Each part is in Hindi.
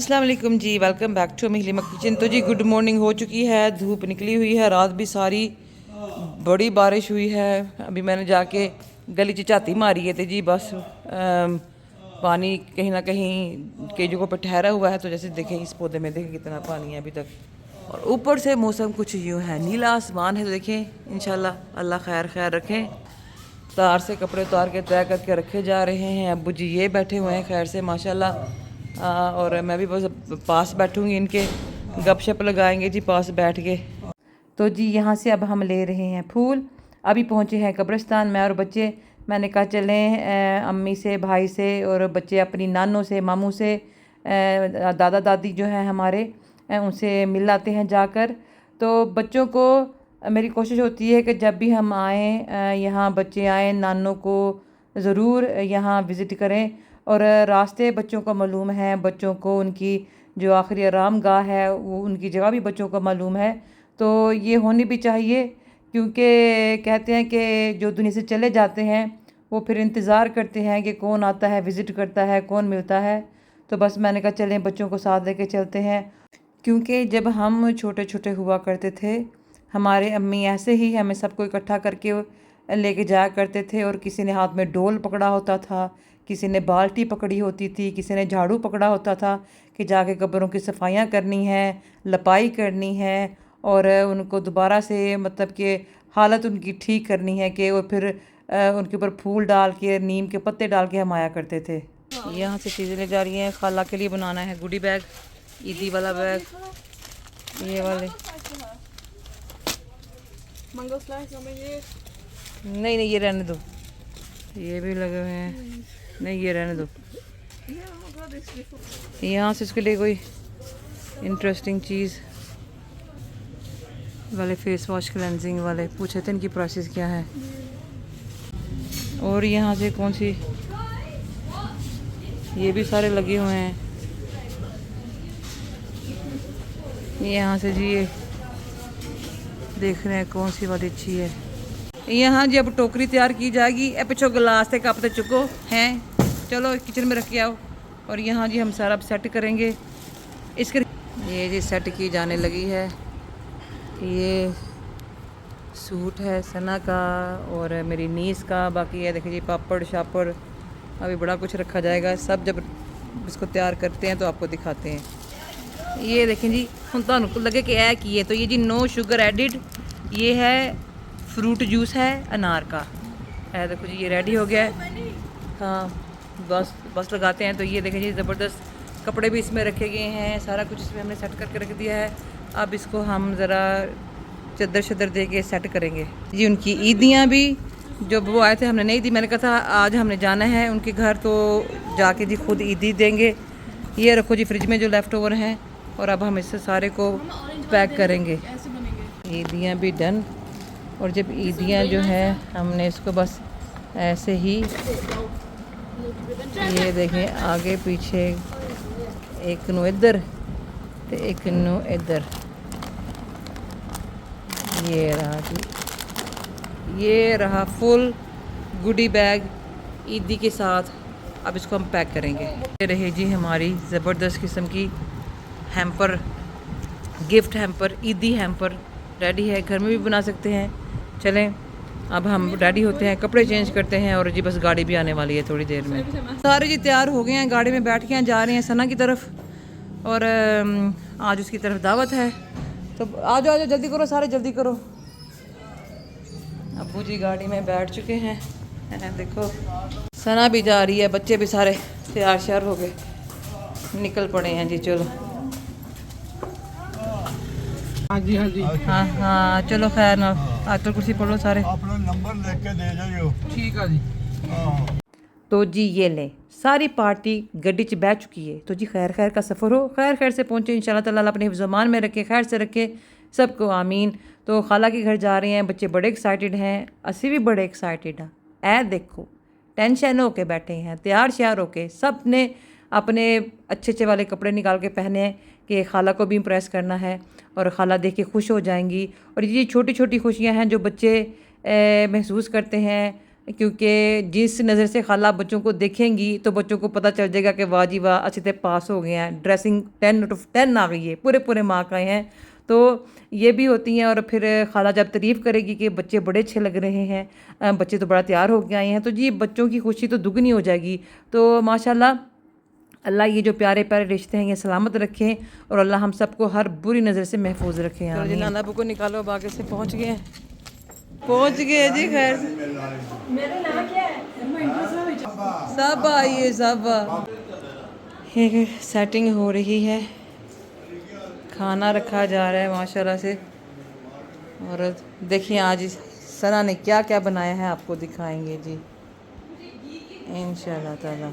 अस्सलाम वालेकुम जी, वेलकम बैक टू महिलिमा किचन। तो जी गुड मॉर्निंग हो चुकी है, धूप निकली हुई है, रात भी सारी बड़ी बारिश हुई है। अभी मैंने जाके गली च झाती मारी है तो जी बस पानी कहीं ना कहीं कई जगहों पर ठहरा हुआ है। तो जैसे देखें इस पौधे में देखें कितना पानी है अभी तक, और ऊपर से मौसम कुछ यूँ है, नीला आसमान है। तो देखें इंशाल्लाह अल्लाह खैर खैर रखें। तार से कपड़े उतार के तय करके रखे जा रहे हैं। अब्बू जी ये बैठे हुए हैं खैर से माशाल्लाह। और मैं भी बस पास बैठूंगी, इनके गपशप लगाएंगे जी पास बैठ के। तो जी यहाँ से अब हम ले रहे हैं फूल। अभी पहुँचे हैं कब्रिस्तान, मैं और बच्चे। मैंने कहा चलें अम्मी से, भाई से और बच्चे अपनी नानों से, मामू से, दादा दादी जो हैं हमारे, उनसे मिल लाते हैं जाकर। तो बच्चों को मेरी कोशिश होती है कि जब भी हम आएँ यहाँ, बच्चे आएँ, नानों को ज़रूर यहाँ विज़िट करें। और रास्ते बच्चों को मालूम है, बच्चों को उनकी जो आखिरी आराम गाह है वो उनकी जगह भी बच्चों को मालूम है। तो ये होनी भी चाहिए, क्योंकि कहते हैं कि जो दुनिया से चले जाते हैं वो फिर इंतज़ार करते हैं कि कौन आता है, विज़िट करता है, कौन मिलता है। तो बस मैंने कहा चलें बच्चों को साथ लेके चलते हैं। क्योंकि जब हम छोटे छोटे हुआ करते थे, हमारे अम्मी ऐसे ही हमें सबको इकट्ठा करके लेके जाया करते थे। और किसी ने हाथ में डोल पकड़ा होता था, किसी ने बाल्टी पकड़ी होती थी, किसी ने झाड़ू पकड़ा होता था कि जाके कब्रों की सफाइयाँ करनी है, लपाई करनी है और उनको दोबारा से मतलब कि हालत उनकी ठीक करनी है कि वो फिर उनके ऊपर फूल डाल के, नीम के पत्ते डाल के हम आया करते थे। यहाँ से चीज़ें ले जा रही हैं, खाला के लिए बनाना है गुडी बैग, ईदी वाला बैग, ये वाले। नहीं नहीं ये रहने दो, ये भी लगे हुए हैं, नहीं ये रहने दो। यहाँ से इसके लिए कोई इंटरेस्टिंग चीज़ वाले फेस वॉश क्लेंजिंग वाले पूछे थे, इनकी प्राइसेस क्या है। और यहाँ से कौन सी, ये भी सारे लगे हुए हैं। यहाँ से जी ये देख रहे हैं कौन सी वाली अच्छी है। यहाँ जी अब टोकरी तैयार की जाएगी। ए पिछो गिलास से कप तो चुको हैं, चलो किचन में रख के आओ। और यहाँ जी हम सारा अब सेट करेंगे इसके। ये जी सेट की जाने लगी है। ये सूट है सना का और मेरी नीस का। बाकी ये देखिए जी पापड़ शापड़, अभी बड़ा कुछ रखा जाएगा। सब जब इसको तैयार करते हैं तो आपको दिखाते हैं। ये देखें जी, हम तो लगे कि ऐ की है, तो ये जी नो शुगर एडिड, ये है फ्रूट जूस है अनार का है। देखो जी ये रेडी हो गया है। हाँ बस लगाते हैं। तो ये देखें जी ज़बरदस्त कपड़े भी इसमें रखे गए हैं, सारा कुछ इसमें हमने सेट करके रख दिया है। अब इसको हम ज़रा चद्दर शद्दर दे के सेट करेंगे जी। उनकी ईदियाँ भी जब वो आए थे हमने नहीं दी, मैंने कहा था आज हमने जाना है उनके घर तो जाके जी खुद ईदी देंगे। ये रखो जी फ्रिज में जो लेफ़्ट ओवर हैं, और अब हम इससे सारे को पैक करेंगे। ईदियाँ भी डन। और जब ईदियाँ जो है हमने इसको बस ऐसे ही, ये देखें आगे पीछे, एक नु इधर तो एक नु इधर, ये रहा जी, ये रहा फुल गुडी बैग ईदी के साथ। अब इसको हम पैक करेंगे। ये रहे जी हमारी ज़बरदस्त किस्म की हैम्पर, गिफ्ट हैम्पर, ईदी हैम्पर रेडी है। घर में भी बना सकते हैं। चलें अब हम रेडी होते हैं, कपड़े चेंज करते हैं और जी बस गाड़ी भी आने वाली है थोड़ी देर में। सारे जी तैयार हो गए हैं, गाड़ी में बैठ के जा रहे हैं सना की तरफ। और आज उसकी तरफ दावत है, तो आ जाओ जल्दी करो, सारे जल्दी करो। अब्बू जी गाड़ी में बैठ चुके हैं, देखो सना भी जा रही है, बच्चे भी सारे तैयार श्यार हो गए, निकल पड़े हैं जी। चलो हाँ जी हाँ जी हाँ हाँ चलो खैर ना, आजकल कुर्सी पढ़ो सारे, अपना नंबर लेके दे जाइयो। ठीक है जी। तो जी ये ले सारी पार्टी गड्डी च बैठ चुकी है। तो जी खैर खैर का सफ़र हो, खैर खैर से पहुँचे इंशाल्लाह ताला अपने हिफ्ज़-ओ-अमान में रखे, खैर से रखे सबको, आमीन। तो खाला के घर जा रहे हैं, बच्चे बड़े एक्साइटेड हैं, असी भी बड़े एक्साइटेड हैं। ऐ देखो टेंशन होके बैठे हैं, तैयार श्यार होके, सब ने अपने अच्छे अच्छे वाले कपड़े निकाल के पहने हैं कि खाला को भी इम्प्रेस करना है और खाला देख के खुश हो जाएंगी। और ये छोटी छोटी खुशियाँ हैं जो बच्चे महसूस करते हैं क्योंकि जिस नज़र से खाला बच्चों को देखेंगी तो बच्चों को पता चल जाएगा कि वाह जी वाह अच्छे से पास हो गए हैं, ड्रेसिंग 10 आ गई है, पूरे पूरे मार्क आए हैं। तो ये भी होती हैं। और फिर खाला जब तारीफ़ करेगी कि बच्चे बड़े अच्छे लग रहे हैं, बच्चे तो बड़ा तैयार होके आए हैं, तो जी बच्चों की खुशी तो दुगनी हो जाएगी। तो माशाल्लाह अल्लाह ये जो प्यारे प्यारे रिश्ते हैं ये सलामत रखें और अल्लाह हम सबको हर बुरी नज़र से महफूज रखें। चलो जी नाना अबू को निकालो, बागे से पहुँच गए हैं, पहुँच गए जी। खैर सब आइए, सब सेटिंग हो रही है, खाना रखा जा रहा है माशाल्लाह से। और देखिए आज सना ने क्या क्या बनाया है आपको दिखाएंगे जी इंशाल्लाह ताला।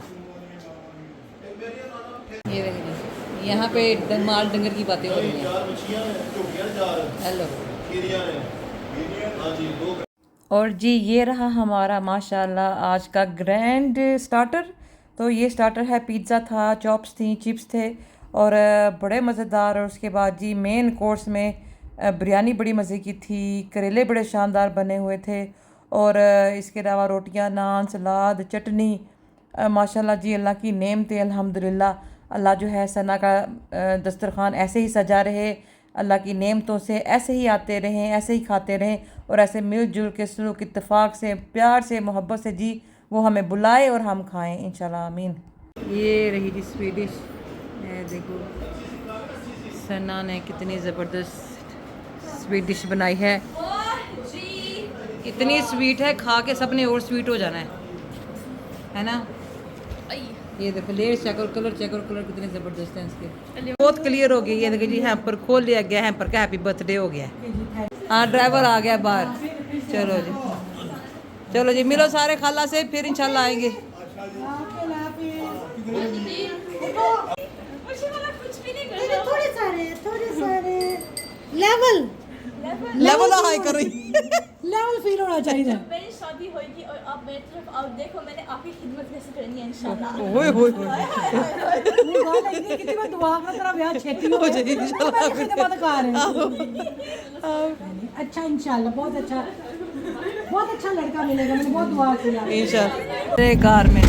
ये रही जी, यहाँ पे माल डंगर की बातें हो रही हैं। हेलो। और जी ये रहा हमारा माशाल्लाह आज का ग्रैंड स्टार्टर। तो ये स्टार्टर है, पिज़्ज़ा था, चॉप्स थी, चिप्स थे और बड़े मज़ेदार। और उसके बाद जी मेन कोर्स में बिरयानी बड़ी मज़े की थी, करेले बड़े शानदार बने हुए थे और इसके अलावा रोटियां, नान, सलाद, चटनी। माशाल्लाह जी अल्लाह की नेमत है, अल्हम्दुलिल्लाह। अल्लाह जो है सना का दस्तरखान ऐसे ही सजा रहे, अल्लाह की नेमतों से ऐसे ही आते रहें, ऐसे ही खाते रहें और ऐसे मिलजुल के सलूक इत्तेफाक से प्यार से मोहब्बत से जी वो हमें बुलाए और हम खाएं इंशाल्लाह आमीन। ये रही जी स्वीट डिश, देखो सना ने कितनी ज़बरदस्त स्वीट डिश बनाई है। इतनी स्वीट है खा के सब ने और स्वीट हो जाना है ना। ये देखो लेयर चेक और कलर चेक और कलर कितने ज़बरदस्त हैं इसके, बहुत क्लियर हो गई। ये देखो जी हैम्पर खोल लिया गया, हैम्पर का हैप्पी बर्थडे हो गया। हाँ ड्राइवर आ गया बाहर। चलो जी, चलो जी मिलो सारे खाला से, फिर इंशाल्लाह आएंगे। लेवल लेवल हाई कर रही लेवल फील होना चाहिए। मेरी शादी होगी और आप मेरी तरफ आओ, देखो मैंने आपकी खिदमत कैसे करनी है इंशाल्लाह। ओए होए मुझे लगती कितनी मैं दुआ कर तेरा ब्याह छेती हो जाए इंशाल्लाह। खिदमतगार है। अच्छा इंशाल्लाह, बहुत अच्छा लड़का मिलेगा, मैंने बहुत दुआ की है इंशाल्लाह। कार में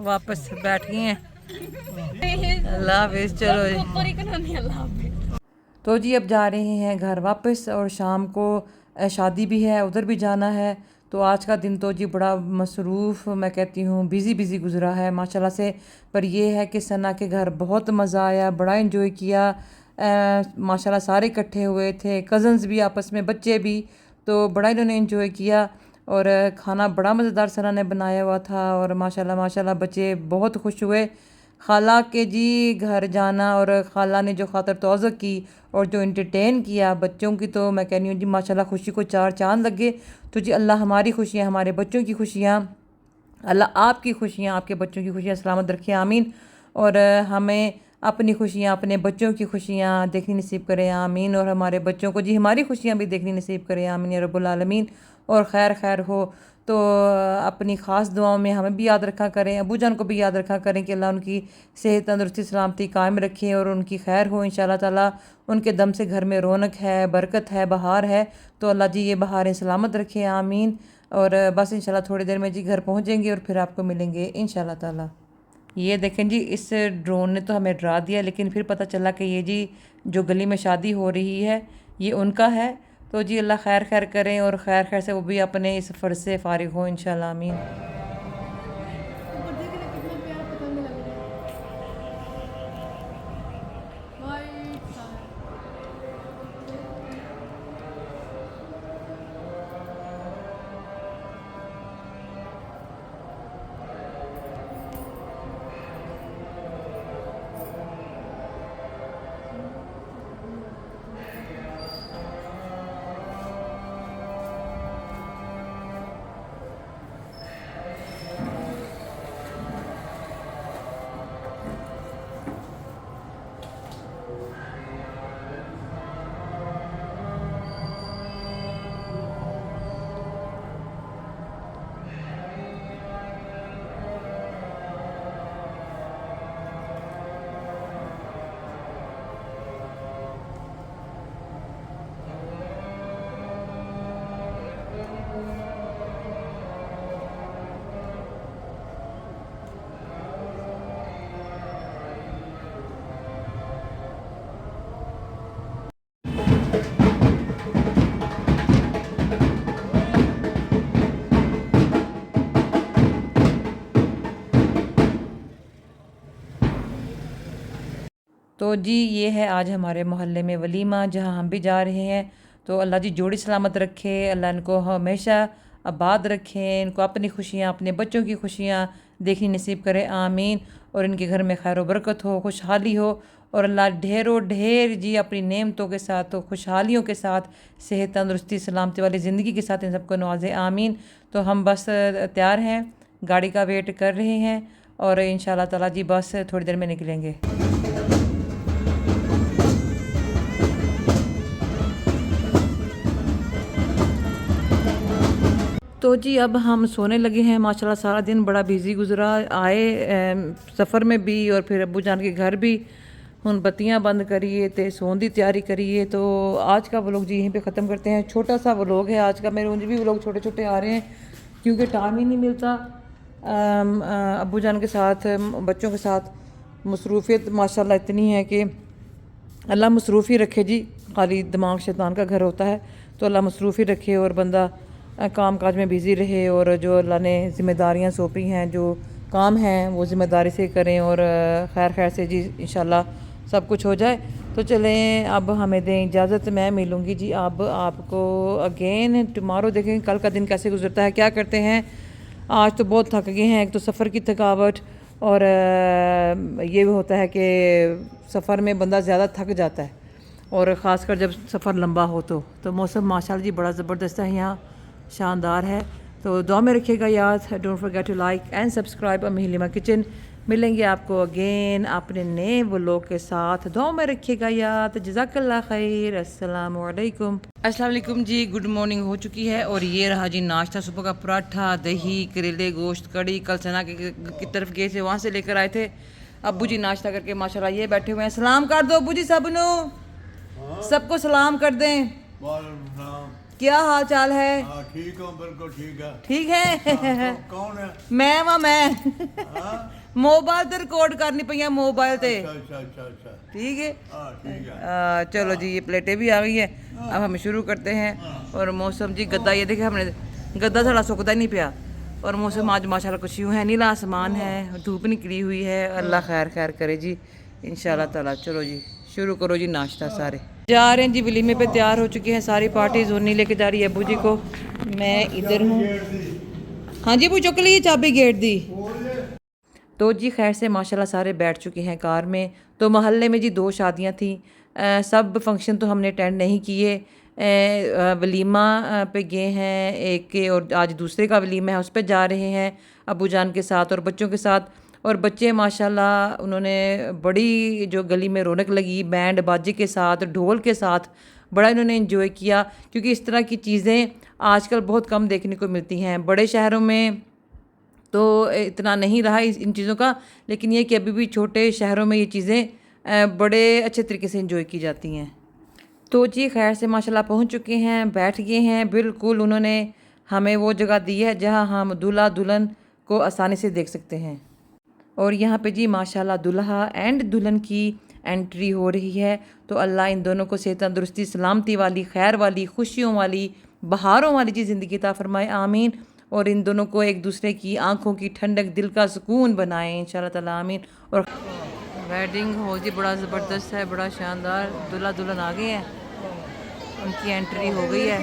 वापस बैठ गए हैं, अल्लाह हाफिज़। चलो जी तो जी अब जा रहे हैं घर वापस और शाम को शादी भी है, उधर भी जाना है। तो आज का दिन तो जी बड़ा मसरूफ़, मैं कहती हूँ बिज़ी गुज़रा है माशाल्लाह से। पर यह है कि सना के घर बहुत मज़ा आया, बड़ा एंजॉय किया। माशाल्लाह सारे इकट्ठे हुए थे, कज़न्स भी आपस में, बच्चे भी, तो बड़ा इन्होंने एंजॉय किया। और खाना बड़ा मज़ेदार सना ने बनाया हुआ था और माशाल्लाह बच्चे बहुत खुश हुए। खाला के जी घर जाना और खाला ने जो खातर तौज़ो की और जो इंटरटेन किया बच्चों की, तो मैं कहनी हूँ जी माशाल्लाह खुशी को चार चांद लग गए। तो जी अल्लाह हमारी खुशियाँ, हमारे बच्चों की खुशियाँ, अल्लाह आपकी खुशियाँ, आपके बच्चों की खुशियाँ सलामत रखे आमीन। और हमें अपनी खुशियाँ, अपने बच्चों की खुशियाँ देखनी नसीब करें आमीन। और हमारे बच्चों को जी हमारी खुशियाँ भी देखनी नसीब करें आमीन या रब्बुल आलमीन। और खैर हो तो अपनी ख़ास दुआओं में हमें भी याद रखा करें, अबू जान को भी याद रखा करें कि अल्लाह उनकी सेहत तंदुरुस्ती सलामती कायम रखे और उनकी खैर हो इंशाल्लाह ताला। उनके दम से घर में रौनक है, बरकत है, बहार है। तो अल्लाह जी ये बहारें सलामत रखे आमीन। और बस इंशाल्लाह थोड़ी देर में जी घर पहुँचेंगे और फिर आपको मिलेंगे इंशाल्लाह ताला। ये देखें जी इस ड्रोन ने तो हमें डरा दिया, लेकिन फिर पता चला कि ये जी जो गली में शादी हो रही है ये उनका है। तो जी अल्लाह खैर करें और खैर से वो भी अपने इस फ़र्ज़ से फ़ारिग हो इंशाल्लाह आमीन। तो जी ये है आज हमारे मोहल्ले में वलीमा, जहाँ हम भी जा रहे हैं। तो अल्लाह जी जोड़ी सलामत रखे, अल्लाह इनको हमेशा आबाद रखें, इनको अपनी खुशियाँ, अपने बच्चों की खुशियाँ देखनी नसीब करे, आमीन। और इनके घर में खैर बरकत हो, खुशहाली हो, और अल्लाह ढेरों ढेर जी अपनी नेमतों के साथ, तो खुशहालियों के साथ, सेहत तंदुरुस्ती सलामती वाली ज़िंदगी के साथ इन सबको नवाजे, आमीन। तो हम बस तैयार हैं, गाड़ी का वेट कर रहे हैं, और इंशाल्लाह ताला जी बस थोड़ी देर में निकलेंगे। तो जी अब हम सोने लगे हैं। माशाल्लाह सारा दिन बड़ा बिजी गुजरा, आए सफ़र में भी और फिर अब्बू जान के घर भी। हुन बत्तियां बंद करिए तो सोने की तैयारी करिए। तो आज का व्लॉग जी यहीं पे ख़त्म करते हैं। छोटा सा व्लॉग है आज का, मेरे उंज भी व्लॉग छोटे छोटे आ रहे हैं क्योंकि टाइम ही नहीं मिलता। अब्बू जान के साथ, बच्चों के साथ मसरूफियत माशाल्लाह इतनी है कि अल्लाह मसरूफ़ ही रखे जी। खाली दिमाग शैतान का घर होता है, तो अल्लाह मसरूफ़ ही रखे और बंदा काम काज में बिज़ी रहे, और जो अल्लाह ने ज़िम्मेदारियाँ सौंपी हैं, जो काम हैं वो ज़िम्मेदारी से करें, और खैर खैर से जी इंशाल्लाह सब कुछ हो जाए। तो चलें अब हमें दें इजाज़त, मैं मिलूँगी जी अब आपको अगेन टुमारो। देखें कल का दिन कैसे गुजरता है, क्या करते हैं। आज तो बहुत थक गए हैं, एक तो सफ़र की थकावट, और ये भी होता है कि सफ़र में बंदा ज़्यादा थक जाता है, और ख़ासकर जब सफ़र लंबा हो। तो मौसम माशाल्लाह जी बड़ा ज़बरदस्त है, यहाँ शानदार है। तो दुआ में रखिएगा याद। Don't forget to like and subscribe अम्मी हलीमा किचन। मिलेंगे आपको अगेन अपने नए व्लॉग के साथ। दुआ में रखिएगा याद। जज़ाकल्लाह खैर। अस्सलाम वालेकुम जी, गुड मॉर्निंग हो चुकी है, और ये रहा जी नाश्ता। सुबह का पराठा, दही, करेले, गोश्त, कड़ी। कल सना की तरफ गए थे, वहाँ से लेकर आए थे। अब्बू जी नाश्ता करके माशाल्लाह ये बैठे हुए हैं। सलाम कर दो अब्बू जी सबनो, सबको सलाम कर दें। क्या हाल चाल है? ठीक हूँ, बिल्कुल ठीक है। ठीक है। कौन है? मैं मोबाइल ते रिकॉर्ड करनी पई है, मोबाइल ते। अच्छा। ठीक है। ठीक है। चलो जी, ये प्लेटें भी आ गई है। अब हम शुरू करते हैं। और मौसम जी गद्दा, ये देखे हमने गद्दा साड़ा सुकदा ही नहीं पिया, और मौसम आज माशाल्लाह कुछ यूँ है, नीला आसमान है, धूप निकली हुई है। अल्लाह खैर खैर करे जी इंशाल्लाह ताला। चलो जी शुरू करो जी नाश्ता। सारे जा रहे हैं जी, वलीमे पे तैयार हो चुकी हैं सारी पार्टी। जोनी लेके जा रही है अब्बू जी को, मैं इधर हूँ। हाँ जी अब्बू चुक ली चाबी गेट दी। तो जी खैर से माशाल्लाह सारे बैठ चुके हैं कार में। तो मोहल्ले में जी 2 शादियां थी। सब फंक्शन तो हमने अटेंड नहीं किए। वलीमा पे गए हैं एक के, और आज दूसरे का वलीमा है, उस पे जा रहे हैं अबू जान के साथ और बच्चों के साथ। और बच्चे माशाल्लाह उन्होंने बड़ी जो गली में रौनक लगी, बैंड बाजे के साथ, ढोल के साथ बड़ा इन्होंने एंजॉय किया, क्योंकि इस तरह की चीज़ें आजकल बहुत कम देखने को मिलती हैं। बड़े शहरों में तो इतना नहीं रहा इन चीज़ों का, लेकिन ये कि अभी भी छोटे शहरों में ये चीज़ें बड़े अच्छे तरीके से एंजॉय की जाती हैं। तो जी खैर से माशाल्लाह पहुंच चुके हैं, बैठ गए हैं। बिल्कुल उन्होंने हमें वो जगह दी है जहां हम दूल्हा दुल्हन को आसानी से देख सकते हैं। और यहाँ पे जी माशाल्लाह दुल्हा एंड दुल्हन की एंट्री हो रही है। तो अल्लाह इन दोनों को सेहत तंदुरुस्ती, सलामती वाली, खैर वाली, खुशियों वाली, बहारों वाली जी ज़िंदगी अता फरमाए, आमीन। और इन दोनों को एक दूसरे की आंखों की ठंडक, दिल का सुकून बनाए इंशाल्लाह ताला, आमीन। और वेडिंग हॉल जी बड़ा ज़बरदस्त है, बड़ा शानदार। दूल्हा दुल्हन आ गए हैं, उनकी एंट्री हो गई है।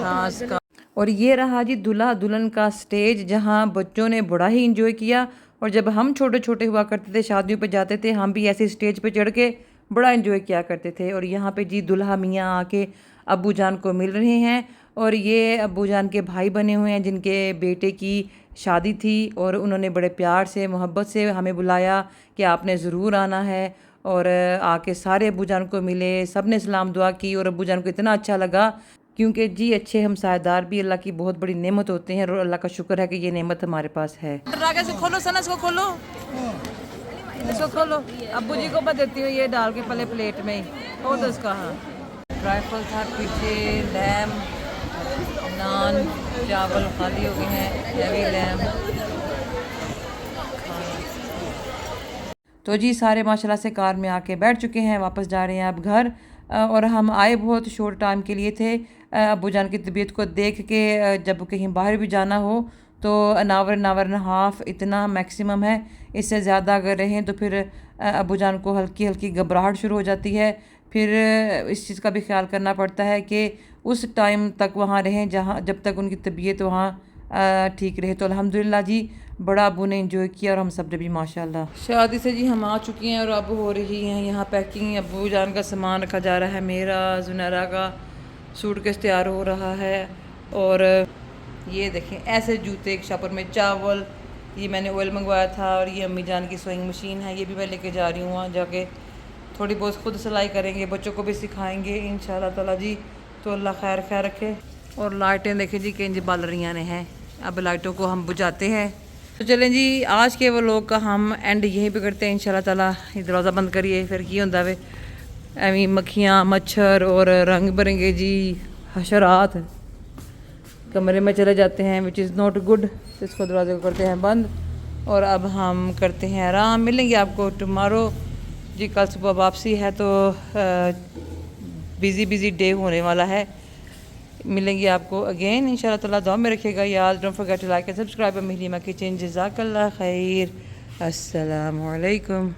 हाँ, और ये रहा जी दूल्हा दुल्हन का स्टेज, जहाँ बच्चों ने बड़ा ही इंजॉय किया। और जब हम छोटे छोटे हुआ करते थे, शादियों पे जाते थे, हम भी ऐसे स्टेज पे चढ़ के बड़ा इंजॉय किया करते थे। और यहाँ पे जी दुल्हा मियाँ आके अब्बू जान को मिल रहे हैं, और ये अब्बू जान के भाई बने हुए हैं जिनके बेटे की शादी थी, और उन्होंने बड़े प्यार से, मोहब्बत से हमें बुलाया कि आपने ज़रूर आना है। और आके सारे अब्बू जान को मिले, सब ने सलाम दुआ की, और अब्बू जान को इतना अच्छा लगा, क्योंकि जी अच्छे हमसायदार भी अल्लाह की बहुत बड़ी नेमत होते हैं, और अल्लाह का शुक्र है कि ये नेमत हमारे पास है। खोलो सना, इसको खोलो, इसको खोलो। अब्बू जी को मैं देती हूँ ये डाल के पहले प्लेट में ही हो। तो उसका हाँ ट्राइफल था पीछे, लैम, नान, चावल खाली हो गए हैं, हैवी लैम। तो जी सारे माशाल्लाह से कार में आके बैठ चुके हैं, वापस जा रहे हैं अब घर। और हम आए बहुत शॉर्ट टाइम के लिए थे। अब्बू जान की तबीयत को देख के जब कहीं बाहर भी जाना हो तो an hour and a half इतना मैक्सिमम है। इससे ज़्यादा अगर रहें तो फिर अबू जान को हल्की हल्की घबराहट शुरू हो जाती है। फिर इस चीज़ का भी ख्याल करना पड़ता है कि उस टाइम तक वहाँ रहें जहाँ जब तक उनकी तबीयत वहाँ ठीक रहे। तो अल्हम्दुलिल्लाह जी बड़ा अबू ने इंजॉय किया और हम सब ने भी माशाल्लाह। शादी से जी हम आ चुकी हैं और अब हो रही हैं यहाँ पैकिंग। अबू जान का सामान रखा जा रहा है, मेरा जुनैरा का सूटकेस तैयार हो रहा है। और ये देखें ऐसे जूते, एक शापर में चावल, ये मैंने ऑयल मंगवाया था। और ये अम्मी जान की सोइंग मशीन है, ये भी मैं लेके जा रही हूँ वहाँ जाके थोड़ी बहुत खुद सिलाई करेंगे, बच्चों को भी सिखाएंगे इंशाल्लाह ताला जी। तो अल्लाह खैर खैर रखे। और लाइटें देखें जी किंज बल रही ने हैं। अब लाइटों को हम बुझाते हैं। तो चलें जी आज के व्लॉग का हम एंड यहीं पे करते हैं इंशाल्लाह ताला। दरवाज़ा बंद करिए फिर की होंदा वे एवं मक्खियाँ मच्छर और रंग बिरंगे जी हशरात कमरे में चले जाते हैं, विच इज़ नॉट गुड। तो इसको दरवाजे को करते हैं बंद और अब हम करते हैं आराम। मिलेंगे आपको टुमारो जी, कल सुबह वापसी है तो बिज़ी डे होने वाला है। मिलेंगे आपको अगेन इंशाल्लाह ताला। दुआ में रखिएगा याद। Don't forget to like and subscribe. Meelima kitchen. जज़ाकल्लाह खैर। अस्सलामु अलैकुम।